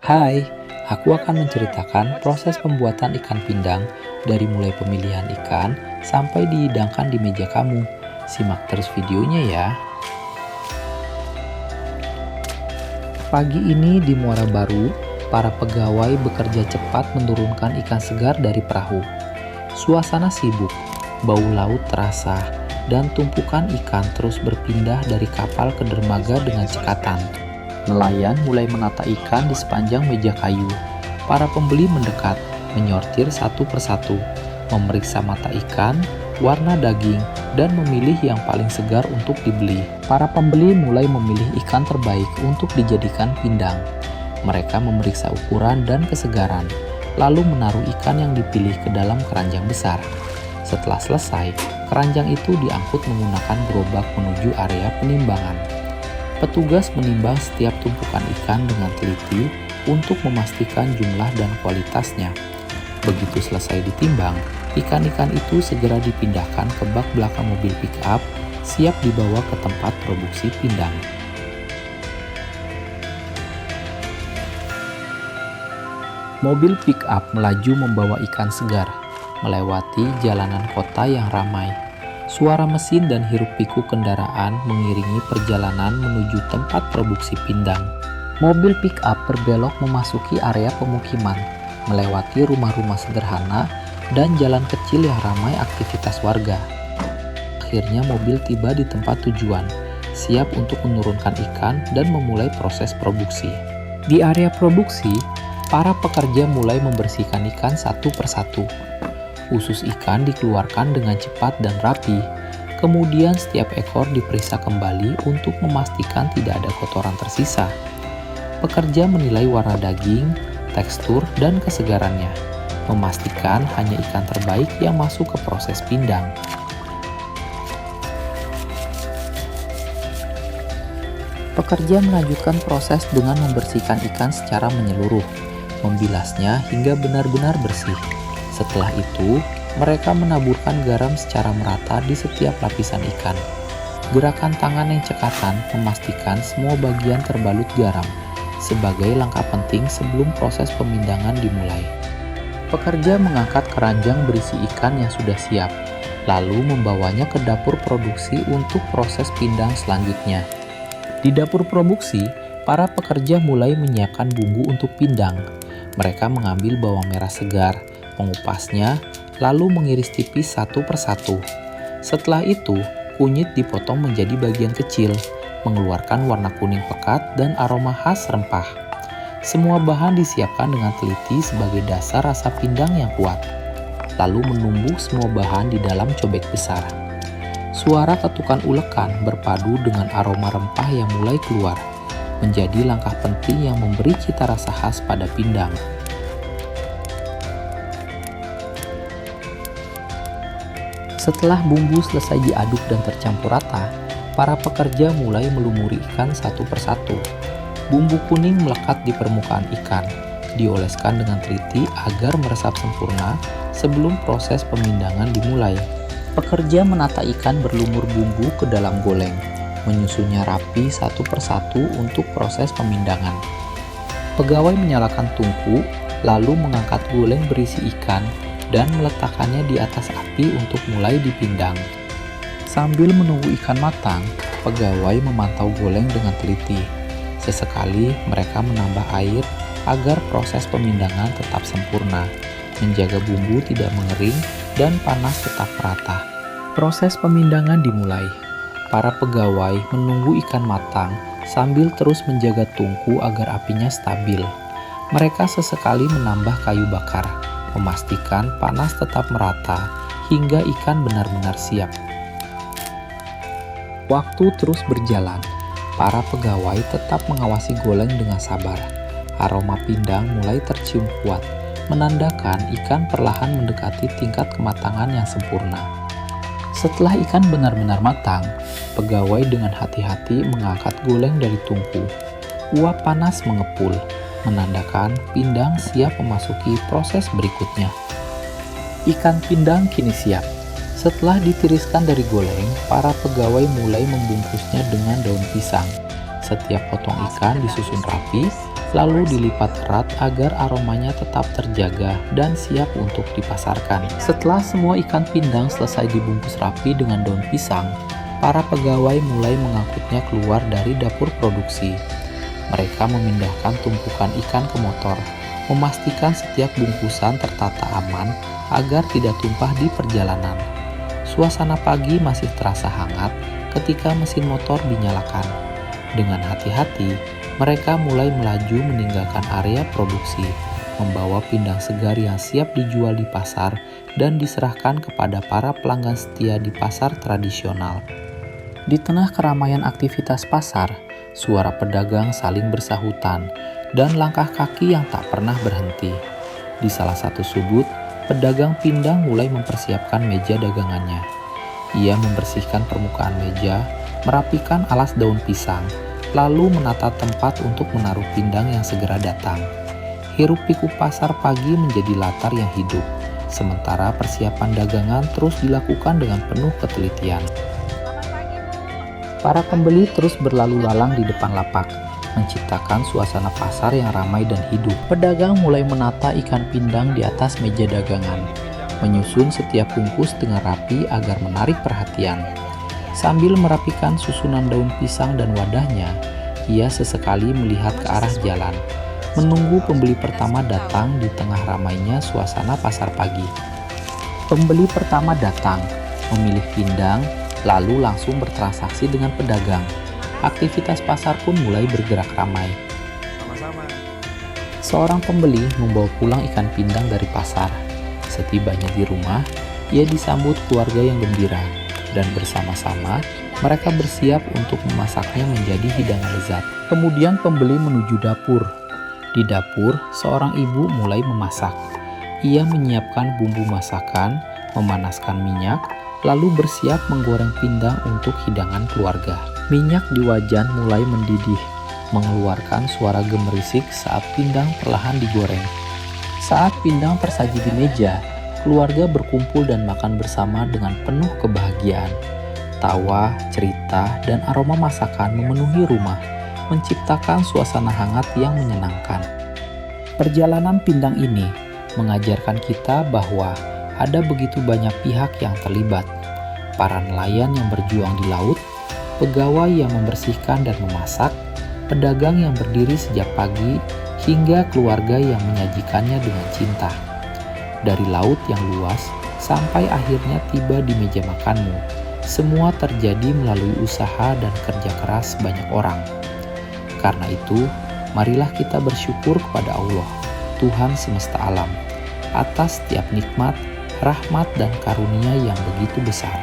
Hai, aku akan menceritakan proses pembuatan ikan pindang dari mulai pemilihan ikan sampai dihidangkan di meja kamu. Simak terus videonya ya. Pagi ini di Muara Baru, para pegawai bekerja cepat menurunkan ikan segar dari perahu. Suasana sibuk, bau laut terasa, dan tumpukan ikan terus berpindah dari kapal ke dermaga dengan cekatan. Nelayan mulai menata ikan di sepanjang meja kayu. Para pembeli mendekat, menyortir satu persatu, memeriksa mata ikan, warna daging, dan memilih yang paling segar untuk dibeli. Para pembeli mulai memilih ikan terbaik untuk dijadikan pindang. Mereka memeriksa ukuran dan kesegaran, lalu menaruh ikan yang dipilih ke dalam keranjang besar. Setelah selesai, keranjang itu diangkut menggunakan gerobak menuju area penimbangan. Petugas menimbang setiap tumpukan ikan dengan teliti untuk memastikan jumlah dan kualitasnya. Begitu selesai ditimbang, ikan-ikan itu segera dipindahkan ke bak belakang mobil pick-up, siap dibawa ke tempat produksi pindang. Mobil pick-up melaju membawa ikan segar, melewati jalanan kota yang ramai. Suara mesin dan hiruk-pikuk kendaraan mengiringi perjalanan menuju tempat produksi pindang. Mobil pick-up berbelok memasuki area pemukiman, melewati rumah-rumah sederhana dan jalan kecil yang ramai aktivitas warga. Akhirnya mobil tiba di tempat tujuan, siap untuk menurunkan ikan dan memulai proses produksi. Di area produksi, para pekerja mulai membersihkan ikan satu persatu. Usus ikan dikeluarkan dengan cepat dan rapi. Kemudian setiap ekor diperiksa kembali untuk memastikan tidak ada kotoran tersisa. Pekerja menilai warna daging, tekstur, dan kesegarannya, memastikan hanya ikan terbaik yang masuk ke proses pindang. Pekerja melanjutkan proses dengan membersihkan ikan secara menyeluruh, membilasnya hingga benar-benar bersih. Setelah itu, mereka menaburkan garam secara merata di setiap lapisan ikan. Gerakan tangan yang cekatan memastikan semua bagian terbalut garam, sebagai langkah penting sebelum proses pemindangan dimulai. Pekerja mengangkat keranjang berisi ikan yang sudah siap, lalu membawanya ke dapur produksi untuk proses pindang selanjutnya. Di dapur produksi, para pekerja mulai menyiapkan bumbu untuk pindang. Mereka mengambil bawang merah segar, mengupasnya, lalu mengiris tipis satu persatu. Setelah itu, kunyit dipotong menjadi bagian kecil, mengeluarkan warna kuning pekat dan aroma khas rempah. Semua bahan disiapkan dengan teliti sebagai dasar rasa pindang yang kuat, lalu menumbuk semua bahan di dalam cobek besar. Suara ketukan ulekan berpadu dengan aroma rempah yang mulai keluar, menjadi langkah penting yang memberi cita rasa khas pada pindang. Setelah bumbu selesai diaduk dan tercampur rata, para pekerja mulai melumuri ikan satu persatu. Bumbu kuning melekat di permukaan ikan, dioleskan dengan teliti agar meresap sempurna sebelum proses pemindangan dimulai. Pekerja menata ikan berlumur bumbu ke dalam goleng, menyusunnya rapi satu persatu untuk proses pemindangan. Pegawai menyalakan tungku, lalu mengangkat goleng berisi ikan dan meletakkannya di atas api untuk mulai dipindang. Sambil menunggu ikan matang, pegawai memantau goleng dengan teliti. Sesekali mereka menambah air agar proses pemindangan tetap sempurna, menjaga bumbu tidak mengering dan panas tetap merata. Proses pemindangan dimulai. Para pegawai menunggu ikan matang sambil terus menjaga tungku agar apinya stabil. Mereka sesekali menambah kayu bakar, memastikan panas tetap merata hingga ikan benar-benar siap. Waktu terus berjalan, para pegawai tetap mengawasi goleng dengan sabar. Aroma pindang mulai tercium kuat, menandakan ikan perlahan mendekati tingkat kematangan yang sempurna. Setelah ikan benar-benar matang, pegawai dengan hati-hati mengangkat goleng dari tungku. Uap panas mengepul, menandakan pindang siap memasuki proses berikutnya. Ikan pindang kini siap. Setelah ditiriskan dari goleng, para pegawai mulai membungkusnya dengan daun pisang. Setiap potong ikan disusun rapi, lalu dilipat erat agar aromanya tetap terjaga dan siap untuk dipasarkan. Setelah semua ikan pindang selesai dibungkus rapi dengan daun pisang, para pegawai mulai mengangkutnya keluar dari dapur produksi. Mereka memindahkan tumpukan ikan ke motor, memastikan setiap bungkusan tertata aman agar tidak tumpah di perjalanan. Suasana pagi masih terasa hangat ketika mesin motor dinyalakan. Dengan hati-hati, mereka mulai melaju meninggalkan area produksi, membawa pindang segar yang siap dijual di pasar dan diserahkan kepada para pelanggan setia di pasar tradisional. Di tengah keramaian aktivitas pasar, suara pedagang saling bersahutan dan langkah kaki yang tak pernah berhenti. Di salah satu sudut, pedagang pindang mulai mempersiapkan meja dagangannya. Ia membersihkan permukaan meja, merapikan alas daun pisang, lalu menata tempat untuk menaruh pindang yang segera datang. Hiruk-pikuk pasar pagi menjadi latar yang hidup, sementara persiapan dagangan terus dilakukan dengan penuh ketelitian. Para pembeli terus berlalu lalang di depan lapak, menciptakan suasana pasar yang ramai dan hidup. Pedagang mulai menata ikan pindang di atas meja dagangan, menyusun setiap bungkus dengan rapi agar menarik perhatian. Sambil merapikan susunan daun pisang dan wadahnya, ia sesekali melihat ke arah jalan, menunggu pembeli pertama datang di tengah ramainya suasana pasar pagi. Pembeli pertama datang, memilih pindang, lalu langsung bertransaksi dengan pedagang. Aktivitas pasar pun mulai bergerak ramai. Seorang pembeli membawa pulang ikan pindang dari pasar. Setibanya di rumah, ia disambut keluarga yang gembira, dan bersama-sama mereka bersiap untuk memasaknya menjadi hidangan lezat. Kemudian pembeli menuju dapur. Di dapur, seorang ibu mulai memasak. Ia menyiapkan bumbu masakan, memanaskan minyak, lalu bersiap menggoreng pindang untuk hidangan keluarga. Minyak di wajan mulai mendidih, mengeluarkan suara gemerisik saat pindang perlahan digoreng. Saat pindang tersaji di meja, keluarga berkumpul dan makan bersama dengan penuh kebahagiaan. Tawa, cerita, dan aroma masakan memenuhi rumah, menciptakan suasana hangat yang menyenangkan. Perjalanan pindang ini mengajarkan kita bahwa ada begitu banyak pihak yang terlibat. Para nelayan yang berjuang di laut, pegawai yang membersihkan dan memasak, pedagang yang berdiri sejak pagi, hingga keluarga yang menyajikannya dengan cinta. Dari laut yang luas sampai akhirnya tiba di meja makanmu, semua terjadi melalui usaha dan kerja keras banyak orang. Karena itu, marilah kita bersyukur kepada Allah, Tuhan semesta alam, atas setiap nikmat, rahmat, dan karunia yang begitu besar.